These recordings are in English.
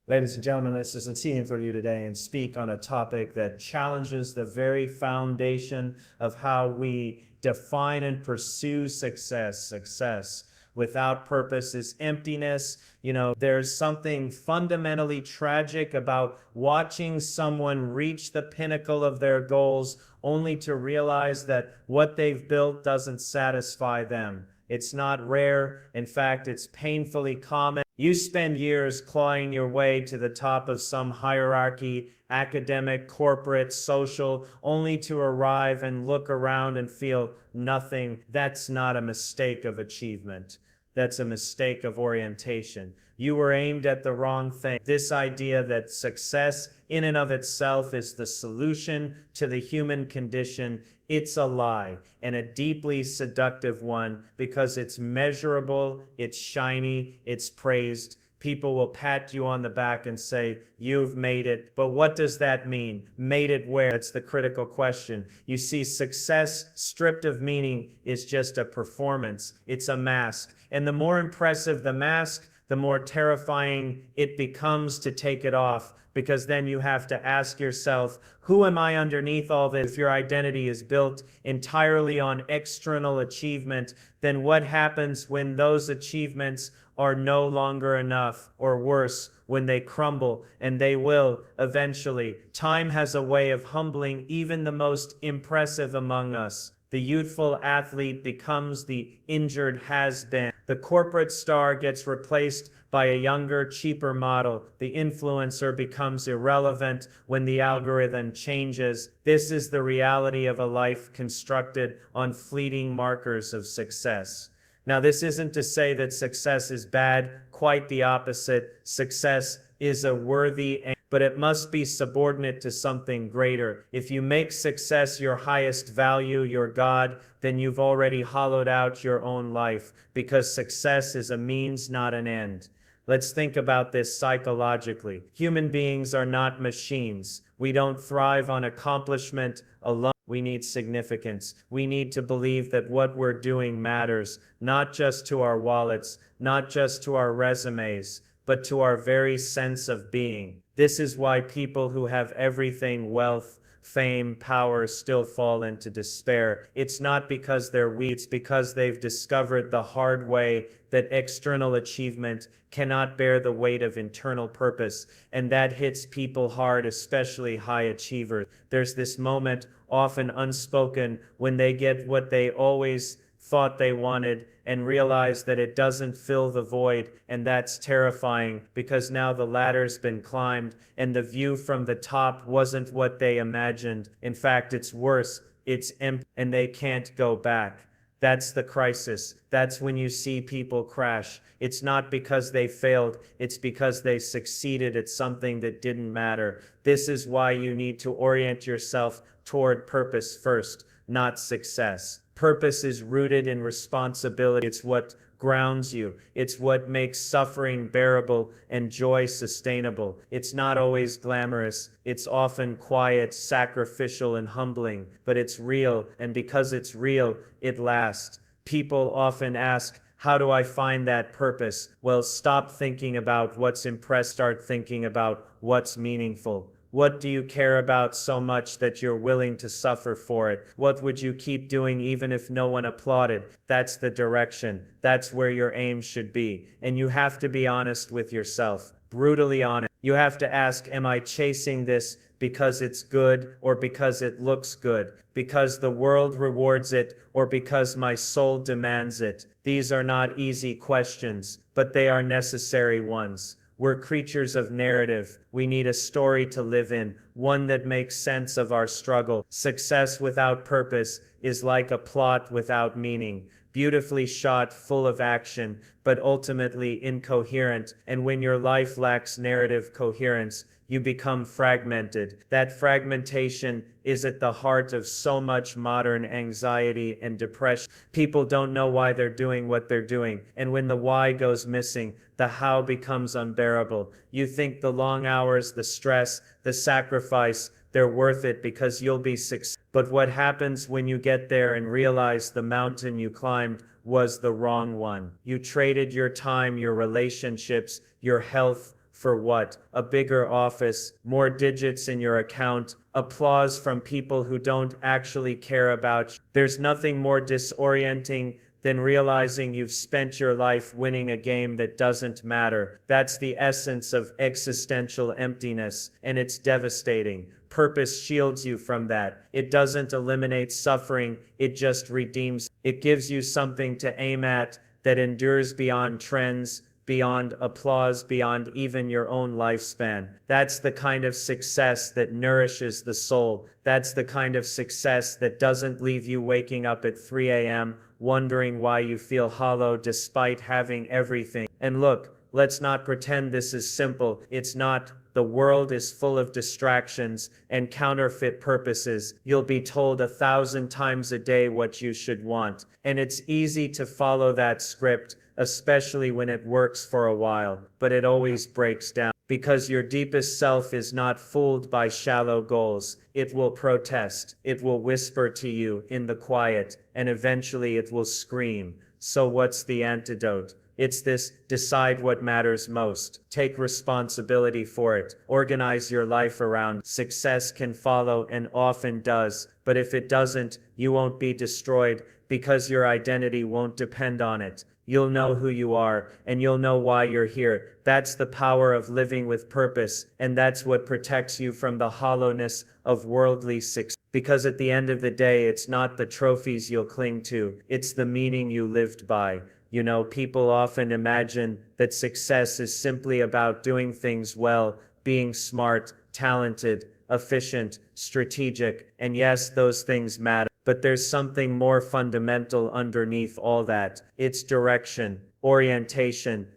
Ladies and gentlemen, this is a team for you today and speak on a topic that challenges the very foundation of how we define and pursue success. Success without purpose is emptiness. There's something fundamentally tragic about watching someone reach the pinnacle of their goals only to realize that what they've built doesn't satisfy them. It's not rare. In fact, it's painfully common. You spend years clawing your way to the top of some hierarchy, academic, corporate, social, only to arrive and look around and feel nothing. That's not a mistake of achievement. That's a mistake of orientation. You were aimed at the wrong thing. This idea that success in and of itself is the solution to the human condition, it's a lie, and a deeply seductive one, because it's measurable, it's shiny, it's praised. People will pat you on the back and say, you've made it. But what does that mean? Made it where? That's the critical question. You see, success stripped of meaning is just a performance. It's a mask. And the more impressive the mask, the more terrifying it becomes to take it off, because then you have to ask yourself, who am I underneath all this? If your identity is built entirely on external achievement, then what happens when those achievements are no longer enough, or worse, when they crumble? And they will eventually. Time has a way of humbling even the most impressive among us. The youthful athlete becomes the injured has-been. The corporate star gets replaced by a younger, cheaper model. The influencer becomes irrelevant when the algorithm changes. This is the reality of a life constructed on fleeting markers of success. Now, this isn't to say that success is bad, quite the opposite. Success is a worthy aim, but it must be subordinate to something greater. If you make success your highest value, your God, then you've already hollowed out your own life, because success is a means, not an end. Let's think about this psychologically. Human beings are not machines. We don't thrive on accomplishment alone. We need significance. We need to believe that what we're doing matters, not just to our wallets, not just to our resumes, but to our very sense of being. This is why people who have everything, wealth, fame, power, still fall into despair. It's not because they're weak, it's because they've discovered the hard way that external achievement cannot bear the weight of internal purpose. And that hits people hard, especially high achievers. There's this moment, often unspoken, when they get what they always thought they wanted and realize that it doesn't fill the void, and that's terrifying, because now the ladder's been climbed and the view from the top wasn't what they imagined. In fact, it's worse, it's empty and they can't go back. That's the crisis. That's when you see people crash. It's not because they failed, it's because they succeeded at something that didn't matter. This is why you need to orient yourself toward purpose first, not success. Purpose is rooted in responsibility. It's what grounds you. It's what makes suffering bearable and joy sustainable. It's not always glamorous. It's often quiet, sacrificial, and humbling, but it's real, and because it's real, it lasts. People often ask, how do I find that purpose? Well, stop thinking about what's impressive. Start thinking about what's meaningful. What do you care about so much that you're willing to suffer for it? What would you keep doing even if no one applauded? That's the direction. That's where your aim should be. And you have to be honest with yourself, brutally honest. You have to ask, am I chasing this because it's good, or because it looks good, because the world rewards it, or because my soul demands it? These are not easy questions, but they are necessary ones. We're creatures of narrative. We need a story to live in, one that makes sense of our struggle. Success without purpose is like a plot without meaning, beautifully shot, full of action, but ultimately incoherent. And when your life lacks narrative coherence, you become fragmented. That fragmentation is at the heart of so much modern anxiety and depression. People don't know why they're doing what they're doing, and when the why goes missing, the how becomes unbearable. You think the long hours, the stress, the sacrifice, they're worth it because you'll be successful. But what happens when you get there and realize the mountain you climbed was the wrong one? You traded your time, your relationships, your health For what? A bigger office, more digits in your account, applause from people who don't actually care about you. There's nothing more disorienting than realizing you've spent your life winning a game that doesn't matter. That's the essence of existential emptiness, and it's devastating. Purpose shields you from that. It doesn't eliminate suffering, it just redeems. It gives you something to aim at that endures beyond trends, beyond applause, beyond even your own lifespan. That's the kind of success that nourishes the soul. That's the kind of success that doesn't leave you waking up at 3 a.m. wondering why you feel hollow despite having everything. And look, let's not pretend this is simple. It's not. The world is full of distractions and counterfeit purposes. You'll be told 1,000 times a day what you should want. And it's easy to follow that script, especially when it works for a while, but it always breaks down. Because your deepest self is not fooled by shallow goals. It will protest. It will whisper to you in the quiet, and eventually it will scream. So what's the antidote? It's this: decide what matters most. Take responsibility for it. Organize your life around. Success can follow and often does, but if it doesn't, you won't be destroyed because your identity won't depend on it. You'll know who you are, and you'll know why you're here. That's the power of living with purpose, and that's what protects you from the hollowness of worldly success. Because at the end of the day, it's not the trophies you'll cling to, it's the meaning you lived by. You know, people often imagine that success is simply about doing things well, being smart, talented, efficient, strategic, and yes, those things matter. But there's something more fundamental underneath all that. It's direction, orientation,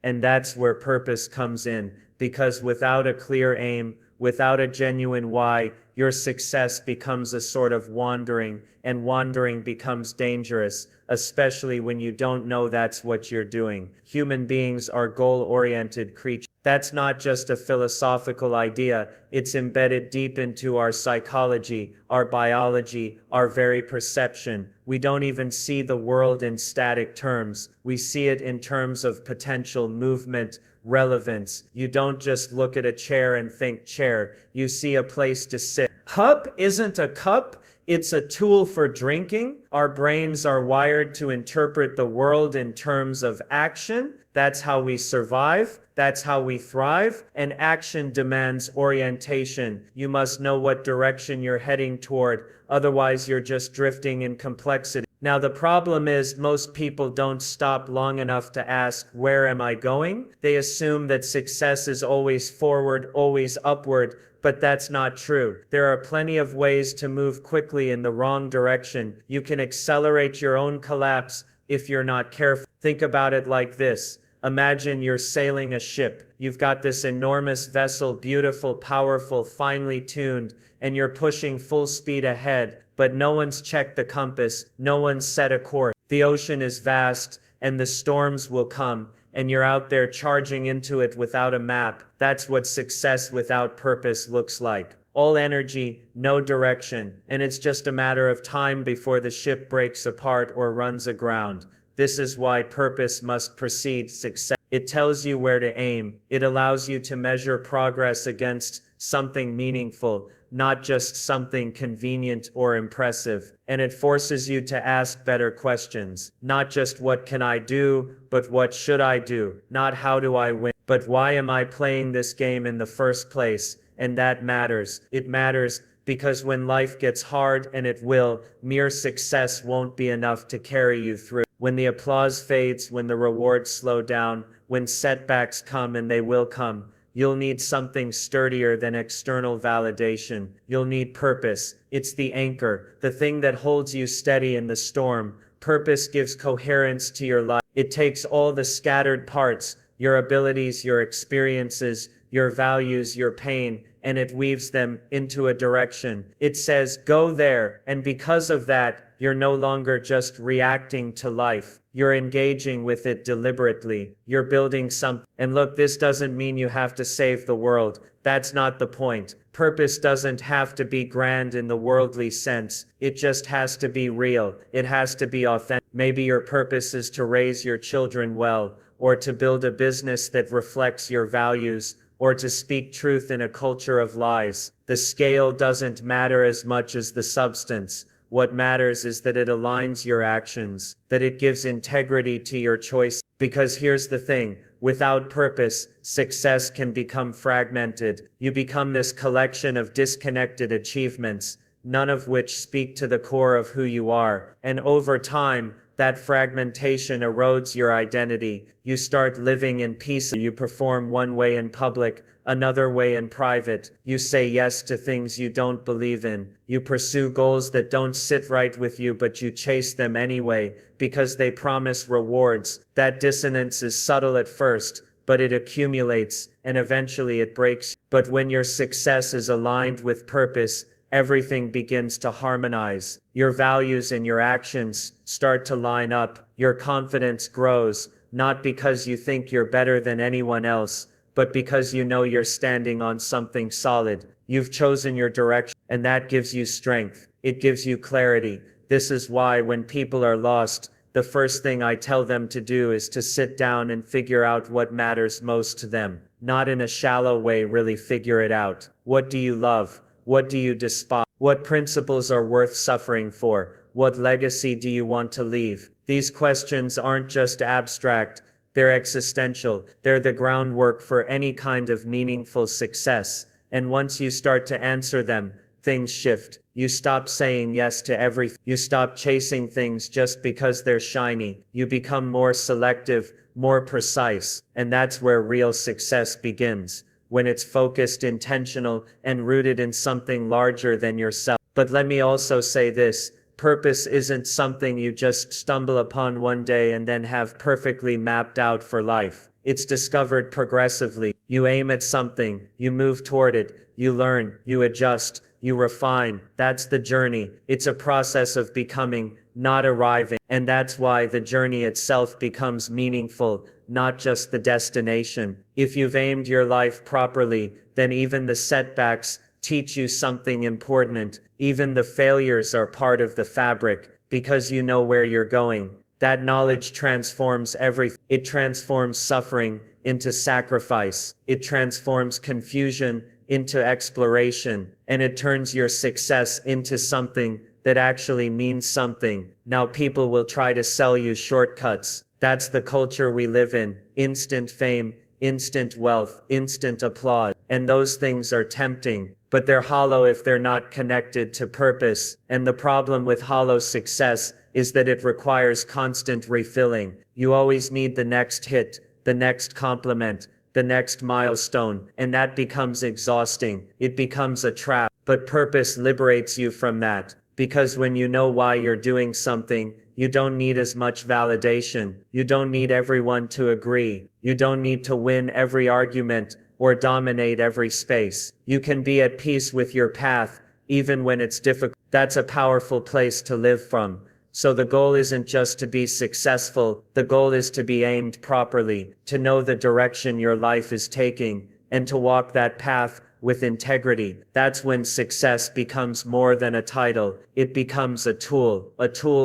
and that's where purpose comes in. Because without a clear aim, without a genuine why, your success becomes a sort of wandering, and wandering becomes dangerous, especially when you don't know that's what you're doing. Human beings are goal-oriented creatures. That's not just a philosophical idea, it's embedded deep into our psychology, our biology, our very perception. We don't even see the world in static terms. We see it in terms of potential movement, relevance. You don't just look at a chair and think chair, you see a place to sit. Cup isn't a cup, it's a tool for drinking. Our brains are wired to interpret the world in terms of action. That's how we survive. That's how we thrive. And action demands orientation. You must know what direction you're heading toward. Otherwise, you're just drifting in complexity. Now, the problem is most people don't stop long enough to ask, where am I going? They assume that success is always forward, always upward, but that's not true. There are plenty of ways to move quickly in the wrong direction. You can accelerate your own collapse if you're not careful. Think about it like this. Imagine you're sailing a ship. You've got this enormous vessel, beautiful, powerful, finely tuned, and you're pushing full speed ahead, but no one's checked the compass, no one's set a course. The ocean is vast, and the storms will come, and you're out there charging into it without a map. That's what success without purpose looks like. All energy, no direction, and it's just a matter of time before the ship breaks apart or runs aground. This is why purpose must precede success. It tells you where to aim. It allows you to measure progress against something meaningful, not just something convenient or impressive. And it forces you to ask better questions. Not just what can I do, but what should I do? Not how do I win, but why am I playing this game in the first place? And that matters. It matters because when life gets hard, and it will, mere success won't be enough to carry you through. When the applause fades, when the rewards slow down, when setbacks come, and they will come, you'll need something sturdier than external validation. You'll need purpose. It's the anchor, the thing that holds you steady in the storm. Purpose gives coherence to your life. It takes all the scattered parts, your abilities, your experiences, your values, your pain, and it weaves them into a direction. It says, go there, and because of that, you're no longer just reacting to life. You're engaging with it deliberately. You're building something. And look, this doesn't mean you have to save the world. That's not the point. Purpose doesn't have to be grand in the worldly sense. It just has to be real. It has to be authentic. Maybe your purpose is to raise your children well, or to build a business that reflects your values, or to speak truth in a culture of lies. The scale doesn't matter as much as the substance. What matters is that it aligns your actions, that it gives integrity to your choice. Because here's the thing, without purpose, success can become fragmented. You become this collection of disconnected achievements, none of which speak to the core of who you are. And over time, that fragmentation erodes your identity. You start living in peace. You perform one way in public, another way in private. You say yes to things you don't believe in. You pursue goals that don't sit right with you, but you chase them anyway, because they promise rewards. That dissonance is subtle at first, but it accumulates, and eventually it breaks. But when your success is aligned with purpose, everything begins to harmonize. Your values and your actions start to line up. Your confidence grows, not because you think you're better than anyone else, but because you know you're standing on something solid. You've chosen your direction, and that gives you strength. It gives you clarity. This is why when people are lost, the first thing I tell them to do is to sit down and figure out what matters most to them. Not in a shallow way, really figure it out. What do you love? What do you despise? What principles are worth suffering for? What legacy do you want to leave? These questions aren't just abstract, they're existential. They're the groundwork for any kind of meaningful success. And once you start to answer them, things shift. You stop saying yes to everything. You stop chasing things just because they're shiny. You become more selective, more precise. And that's where real success begins, when it's focused, intentional, and rooted in something larger than yourself. But let me also say this, purpose isn't something you just stumble upon one day and then have perfectly mapped out for life. It's discovered progressively. You aim at something, you move toward it, you learn, you adjust, you refine. That's the journey. It's a process of becoming, not arriving. And that's why the journey itself becomes meaningful, not just the destination. If you've aimed your life properly, then even the setbacks teach you something important. Even the failures are part of the fabric, because you know where you're going. That knowledge transforms everything. It transforms suffering into sacrifice. It transforms confusion into exploration. And it turns your success into something that actually means something. Now people will try to sell you shortcuts. That's the culture we live in. Instant fame, instant wealth, instant applause. And those things are tempting, but they're hollow if they're not connected to purpose. And the problem with hollow success is that it requires constant refilling. You always need the next hit, the next compliment, the next milestone, and that becomes exhausting. It becomes a trap. But purpose liberates you from that, because when you know why you're doing something, you don't need as much validation. You don't need everyone to agree. You don't need to win every argument or dominate every space. You can be at peace with your path, even when it's difficult. That's a powerful place to live from. So the goal isn't just to be successful, the goal is to be aimed properly, to know the direction your life is taking, and to walk that path with integrity. That's when success becomes more than a title. It becomes a tool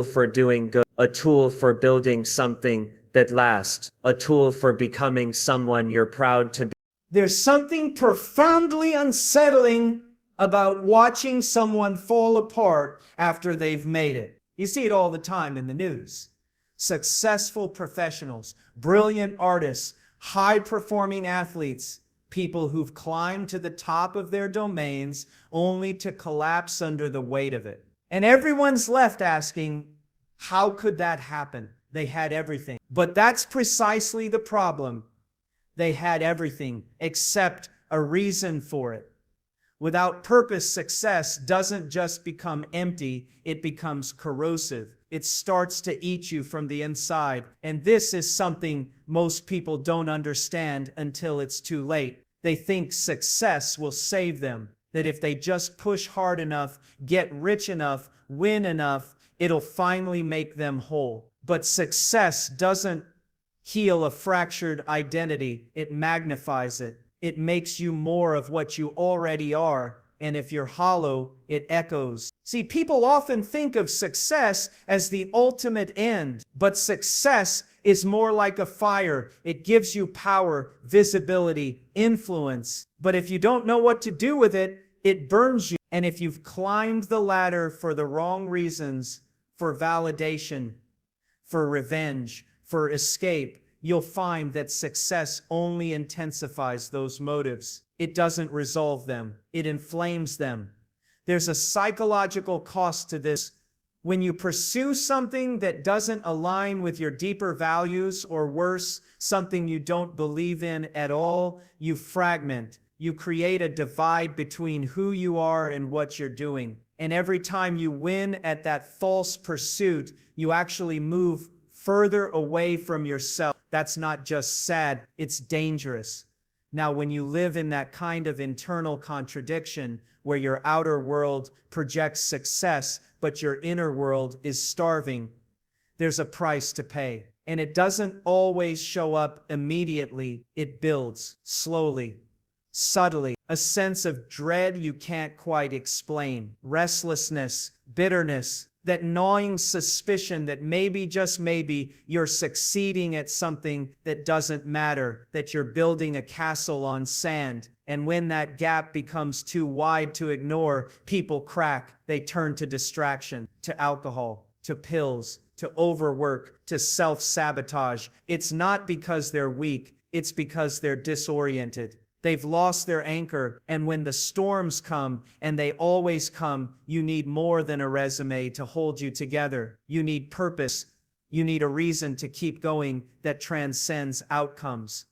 for doing good, a tool for building something that lasts, a tool for becoming someone you're proud to be. There's something profoundly unsettling about watching someone fall apart after they've made it. You see it all the time in the news. Successful professionals, brilliant artists, high-performing athletes, people who've climbed to the top of their domains only to collapse under the weight of it. And everyone's left asking, how could that happen? They had everything. But that's precisely the problem. They had everything except a reason for it. Without purpose, success doesn't just become empty, it becomes corrosive. It starts to eat you from the inside. And this is something most people don't understand until it's too late. They think success will save them, that if they just push hard enough, get rich enough, win enough, it'll finally make them whole. But success doesn't heal a fractured identity, it magnifies it. It makes you more of what you already are, and if you're hollow, it echoes. See, people often think of success as the ultimate end, but success is more like a fire. It gives you power, visibility, influence. But if you don't know what to do with it, it burns you. And if you've climbed the ladder for the wrong reasons, for validation, for revenge, for escape, you'll find that success only intensifies those motives. It doesn't resolve them. It inflames them. There's a psychological cost to this. When you pursue something that doesn't align with your deeper values, or worse, something you don't believe in at all, you fragment. You create a divide between who you are and what you're doing. And every time you win at that false pursuit, you actually move further away from yourself. That's not just sad, it's dangerous. Now, when you live in that kind of internal contradiction, where your outer world projects success, but your inner world is starving, there's a price to pay. And it doesn't always show up immediately. It builds slowly, subtly. A sense of dread you can't quite explain. Restlessness, bitterness, that gnawing suspicion that maybe, just maybe, you're succeeding at something that doesn't matter, that you're building a castle on sand. And when that gap becomes too wide to ignore, people crack. They turn to distraction, to alcohol, to pills, to overwork, to self-sabotage. It's not because they're weak, it's because they're disoriented. They've lost their anchor, and when the storms come, and they always come, you need more than a resume to hold you together. You need purpose. You need a reason to keep going that transcends outcomes.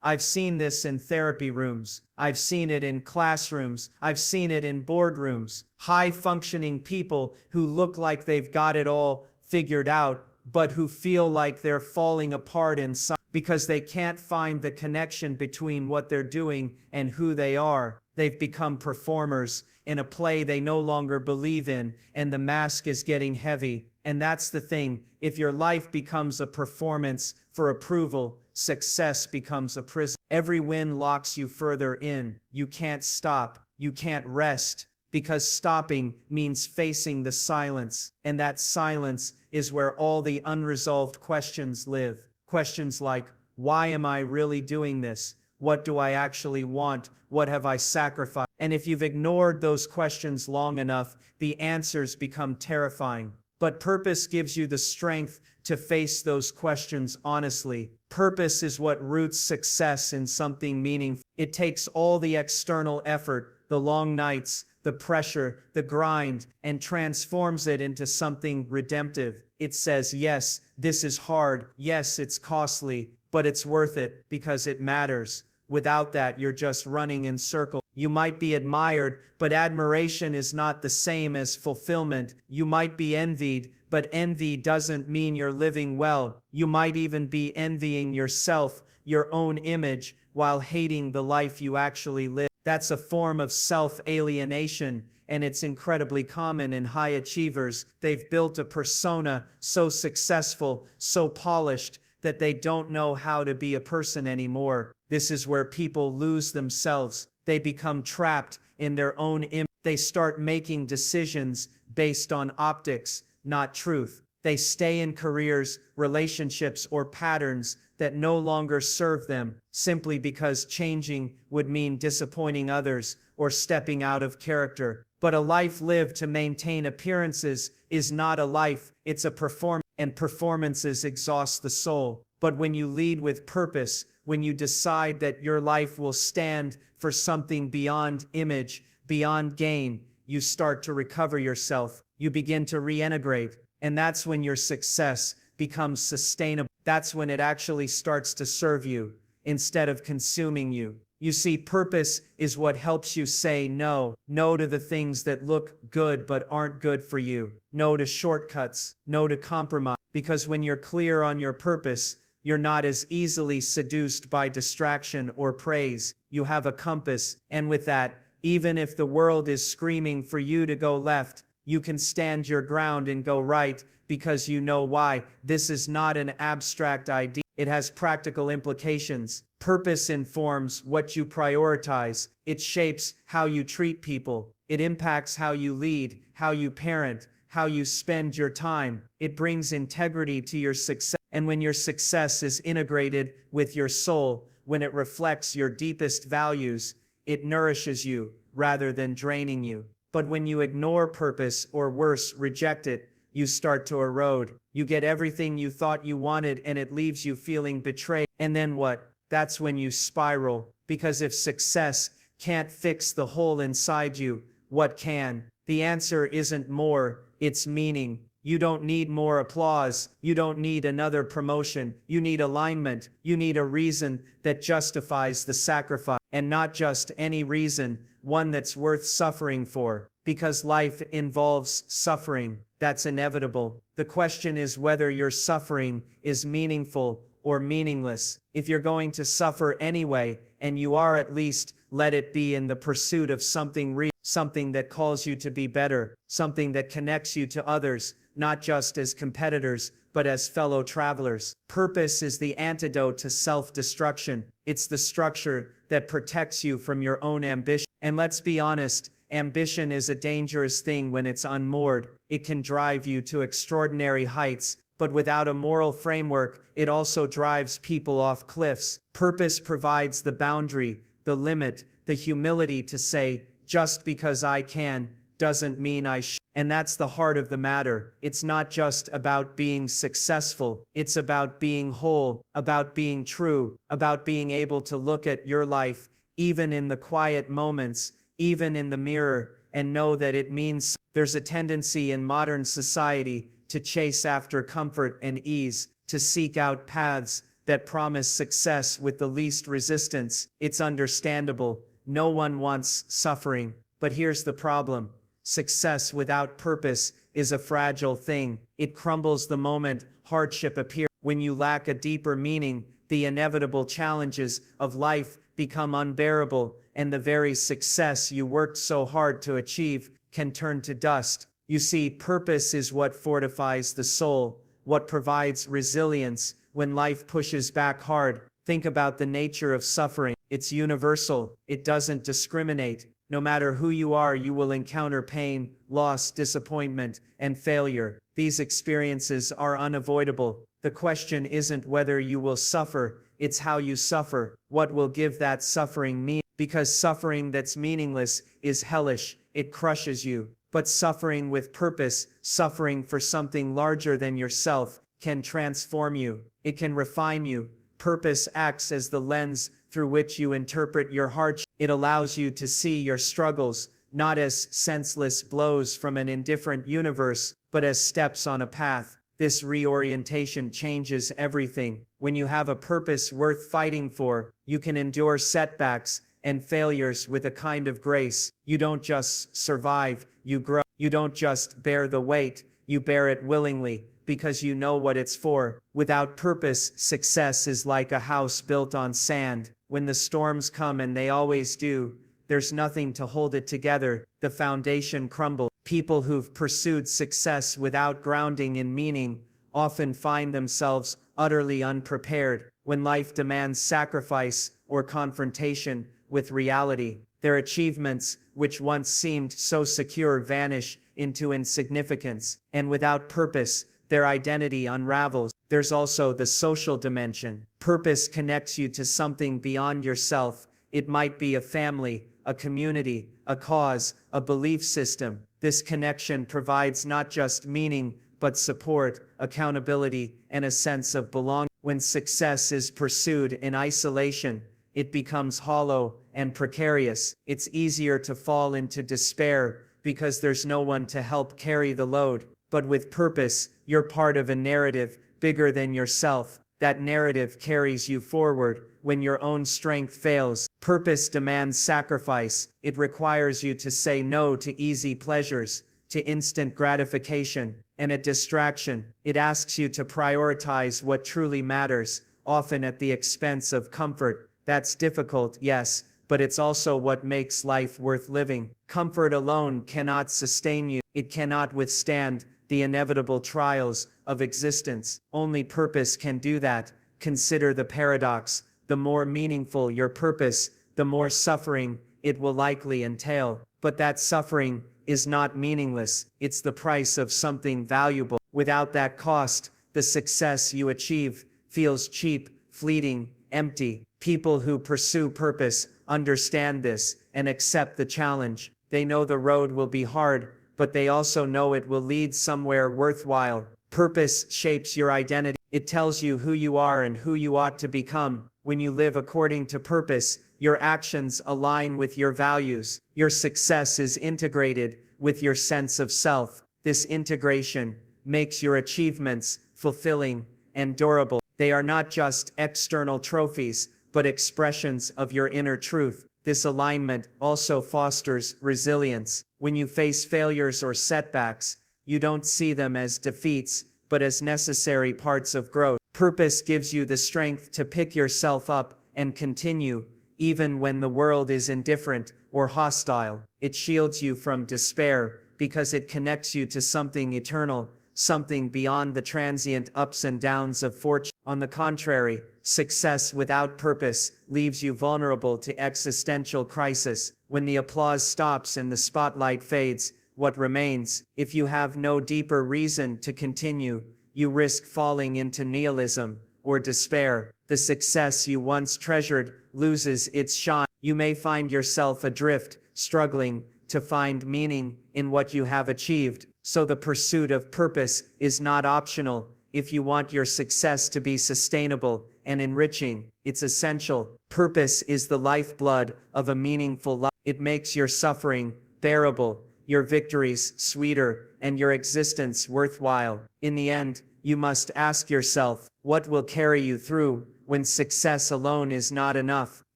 I've seen this in therapy rooms. I've seen it in classrooms. I've seen it in boardrooms. High-functioning people who look like they've got it all figured out, but who feel like they're falling apart inside because they can't find the connection between what they're doing and who they are. They've become performers in a play they no longer believe in, and the mask is getting heavy. And that's the thing. If your life becomes a performance for approval, success becomes a prison. Every win locks you further in. You can't stop. You can't rest. Because stopping means facing the silence. And that silence is where all the unresolved questions live. Questions like, why am I really doing this? What do I actually want? What have I sacrificed? And if you've ignored those questions long enough, the answers become terrifying. But purpose gives you the strength to face those questions honestly. Purpose is what roots success in something meaningful. It takes all the external effort, the long nights, the pressure, the grind, and transforms it into something redemptive. It says, yes, this is hard. Yes, it's costly, but it's worth it because it matters. Without that, you're just running in circles. You might be admired, but admiration is not the same as fulfillment. You might be envied, but envy doesn't mean you're living well. You might even be envying yourself, your own image, while hating the life you actually live. That's a form of self-alienation, and it's incredibly common in high achievers. They've built a persona so successful, so polished, that they don't know how to be a person anymore. This is where people lose themselves. They become trapped in their own image. They start making decisions based on optics, not truth. They stay in careers, relationships, or patterns that no longer serve them, simply because changing would mean disappointing others or stepping out of character. But a life lived to maintain appearances is not a life, it's a performance, and performances exhaust the soul. But when you lead with purpose, when you decide that your life will stand for something beyond image, beyond gain, you start to recover yourself. You begin to reintegrate. And that's when your success becomes sustainable. That's when it actually starts to serve you instead of consuming you. You see, purpose is what helps you say no. No to the things that look good but aren't good for you. No to shortcuts. No to compromise. Because when you're clear on your purpose, you're not as easily seduced by distraction or praise. You have a compass. And with that, even if the world is screaming for you to go left, you can stand your ground and go right because you know why. This is not an abstract idea. It has practical implications. Purpose informs what you prioritize. It shapes how you treat people. It impacts how you lead, how you parent, how you spend your time. It brings integrity to your success. And when your success is integrated with your soul, when it reflects your deepest values, it nourishes you rather than draining you. But when you ignore purpose, or worse, reject it, you start to erode. You get everything you thought you wanted and it leaves you feeling betrayed. And then what? That's when you spiral. Because if success can't fix the hole inside you, what can? The answer isn't more, it's meaning. You don't need more applause. You don't need another promotion. You need alignment. You need a reason that justifies the sacrifice. And not just any reason, one that's worth suffering for. Because life involves suffering. That's inevitable. The question is whether your suffering is meaningful or meaningless. If you're going to suffer anyway, and you are, at least let it be in the pursuit of something real, something that calls you to be better, something that connects you to others, not just as competitors, but as fellow travelers. Purpose is the antidote to self-destruction. It's the structure that protects you from your own ambition. And let's be honest, ambition is a dangerous thing when it's unmoored. It can drive you to extraordinary heights, but without a moral framework, it also drives people off cliffs. Purpose provides the boundary, the limit, the humility to say, just because I can, doesn't mean I should. And that's the heart of the matter. It's not just about being successful. It's about being whole, about being true, about being able to look at your life, even in the quiet moments, even in the mirror, and know that it means. There's a tendency in modern society to chase after comfort and ease, to seek out paths that promise success with the least resistance. It's understandable. No one wants suffering. But here's the problem. Success without purpose is a fragile thing. It crumbles the moment hardship appears. When you lack a deeper meaning, the inevitable challenges of life become unbearable, and the very success you worked so hard to achieve can turn to dust. You see, purpose is what fortifies the soul, what provides resilience when life pushes back hard. Think about the nature of suffering. It's universal. It doesn't discriminate. No matter who you are, you will encounter pain, loss, disappointment, and failure. These experiences are unavoidable. The question isn't whether you will suffer, it's how you suffer. What will give that suffering meaning? Because suffering that's meaningless is hellish. It crushes you. But suffering with purpose, suffering for something larger than yourself, can transform you. It can refine you. Purpose acts as the lens through which you interpret your hardship. It allows you to see your struggles, not as senseless blows from an indifferent universe, but as steps on a path. This reorientation changes everything. When you have a purpose worth fighting for, you can endure setbacks and failures with a kind of grace. You don't just survive, you grow. You don't just bear the weight, you bear it willingly, because you know what it's for. Without purpose, success is like a house built on sand. When the storms come, and they always do, there's nothing to hold it together. The foundation crumbles. People who've pursued success without grounding in meaning often find themselves utterly unprepared when life demands sacrifice or confrontation with reality. Their achievements, which once seemed so secure, vanish into insignificance, and without purpose, their identity unravels. There's also the social dimension. Purpose connects you to something beyond yourself. It might be a family, a community, a cause, a belief system. This connection provides not just meaning, but support, accountability, and a sense of belonging. When success is pursued in isolation, it becomes hollow and precarious. It's easier to fall into despair because there's no one to help carry the load. But with purpose, you're part of a narrative bigger than yourself. That narrative carries you forward when your own strength fails. Purpose demands sacrifice. It requires you to say no to easy pleasures, to instant gratification, and a distraction. It asks you to prioritize what truly matters, often at the expense of comfort. That's difficult, yes, but it's also what makes life worth living. Comfort alone cannot sustain you. It cannot withstand the inevitable trials of existence. Only purpose can do that. Consider the paradox. The more meaningful your purpose, the more suffering it will likely entail. But that suffering is not meaningless. It's the price of something valuable. Without that cost, the success you achieve feels cheap, fleeting, empty. People who pursue purpose understand this and accept the challenge. They know the road will be hard, but they also know it will lead somewhere worthwhile. Purpose shapes your identity. It tells you who you are and who you ought to become. When you live according to purpose, your actions align with your values. Your success is integrated with your sense of self. This integration makes your achievements fulfilling and durable. They are not just external trophies, but expressions of your inner truth. This alignment also fosters resilience. When you face failures or setbacks, you don't see them as defeats, but as necessary parts of growth. Purpose gives you the strength to pick yourself up and continue, even when the world is indifferent or hostile. It shields you from despair because it connects you to something eternal, something beyond the transient ups and downs of fortune. On the contrary, success without purpose leaves you vulnerable to existential crisis. When the applause stops and the spotlight fades, what remains? If you have no deeper reason to continue, you risk falling into nihilism or despair. The success you once treasured loses its shine. You may find yourself adrift, struggling to find meaning in what you have achieved. So the pursuit of purpose is not optional. If you want your success to be sustainable and enriching, it's essential. Purpose is the lifeblood of a meaningful life. It makes your suffering bearable, your victories sweeter, and your existence worthwhile. In the end, you must ask yourself, what will carry you through when success alone is not enough?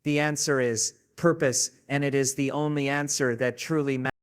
The answer is purpose, and it is the only answer that truly matters.